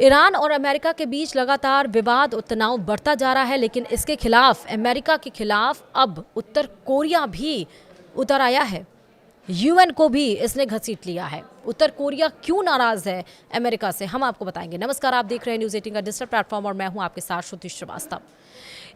Iran और America के बीच लगातार विवाद और तनाव बढ़ता जा रहा है, लेकिन इसके खिलाफ अमेरिका के खिलाफ अब उत्तर कोरिया भी उतर आया है। यूएन को भी इसने घसीट लिया है। उत्तर कोरिया क्यों नाराज है अमेरिका से, हम आपको बताएंगे। नमस्कार, आप देख रहे हैं न्यूज़ 18 का डिजिटल प्लेटफॉर्म और मैं हूं आपके साथ श्रुति श्रीवास्तव।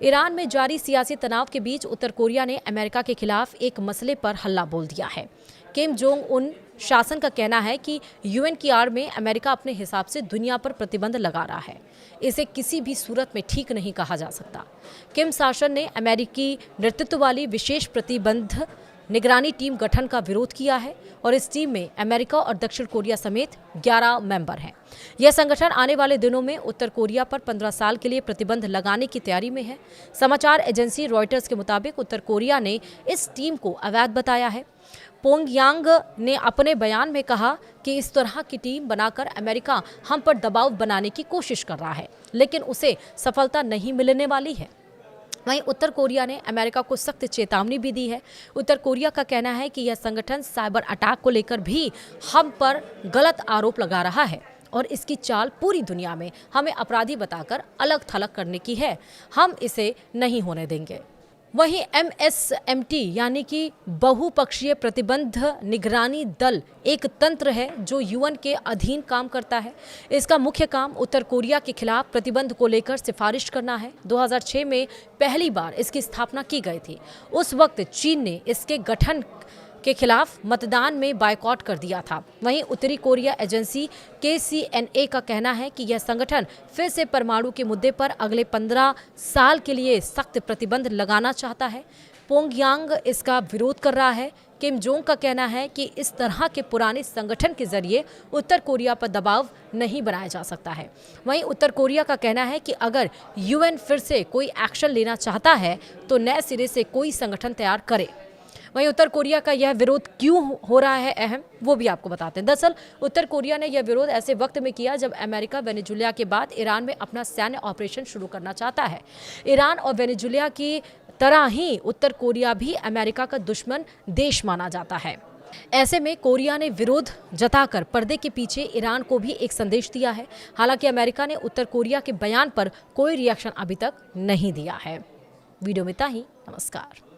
ईरान में जारी सियासी तनाव के बीच उत्तर कोरिया ने अमेरिका के खिलाफ एक मसले पर हल्ला बोल दिया है। किम जोंग उन शासन का कहना है कि यूएन की आड़ में अमेरिका अपने हिसाब से दुनिया पर प्रतिबंध लगा रहा है। इसे किसी भी सूरत में ठीक नहीं कहा जा सकता। किम शासन ने अमेरिकी नेतृत्व वाली विशेष प्रतिबंध निगरानी टीम गठन का विरोध किया है और इस टीम में अमेरिका और दक्षिण कोरिया समेत 11 मेंबर हैं। यह संगठन आने वाले दिनों में उत्तर कोरिया पर 15 साल के लिए प्रतिबंध लगाने की तैयारी में है। समाचार एजेंसी रॉयटर्स के मुताबिक उत्तर कोरिया ने इस टीम को अवैध बताया है। पोंगयांग ने अपने बयान में कहा कि इस तरह की टीम बनाकर अमेरिका हम पर दबाव बनाने की कोशिश कर रहा है, लेकिन उसे सफलता नहीं मिलने वाली है। वहीं उत्तर कोरिया ने अमेरिका को सख्त चेतावनी भी दी है। उत्तर कोरिया का कहना है कि यह संगठन साइबर अटैक को लेकर भी हम पर गलत आरोप लगा रहा है और इसकी चाल पूरी दुनिया में हमें अपराधी बताकर अलग थलग करने की है। हम इसे नहीं होने देंगे। वहीं MSMT यानी कि बहुपक्षीय प्रतिबंध निगरानी दल एक तंत्र है जो यूएन के अधीन काम करता है। इसका मुख्य काम उत्तर कोरिया के खिलाफ प्रतिबंध को लेकर सिफारिश करना है। 2006 में पहली बार इसकी स्थापना की गई थी। उस वक्त चीन ने इसके गठन के खिलाफ मतदान में बायकॉट कर दिया था। वहीं उत्तरी कोरिया एजेंसी KCNA का कहना है कि यह संगठन फिर से परमाणु के मुद्दे पर अगले 15 साल के लिए सख्त प्रतिबंध लगाना चाहता है। पोंगयांग इसका विरोध कर रहा है। किम जोंग का कहना है कि इस तरह के पुराने संगठन के जरिए उत्तर कोरिया पर दबाव नहीं बनाया जा सकता है। वहीं उत्तर कोरिया का कहना है कि अगर यूएन फिर से कोई एक्शन लेना चाहता है तो नए सिरे से कोई संगठन तैयार करे। वहीं उत्तर कोरिया का यह विरोध क्यों हो रहा है अहम, वो भी आपको बताते हैं। दरअसल उत्तर कोरिया ने यह विरोध ऐसे वक्त में किया जब अमेरिका वेनेजुएला के बाद ईरान में अपना सैन्य ऑपरेशन शुरू करना चाहता है। ईरान और वेनेजुएला की तरह ही उत्तर कोरिया भी अमेरिका का दुश्मन देश माना जाता है। ऐसे में कोरिया ने विरोध जताकर पर्दे के पीछे ईरान को भी एक संदेश दिया है। हालांकि अमेरिका ने उत्तर कोरिया के बयान पर कोई रिएक्शन अभी तक नहीं दिया है। वीडियो में इतना ही। नमस्कार।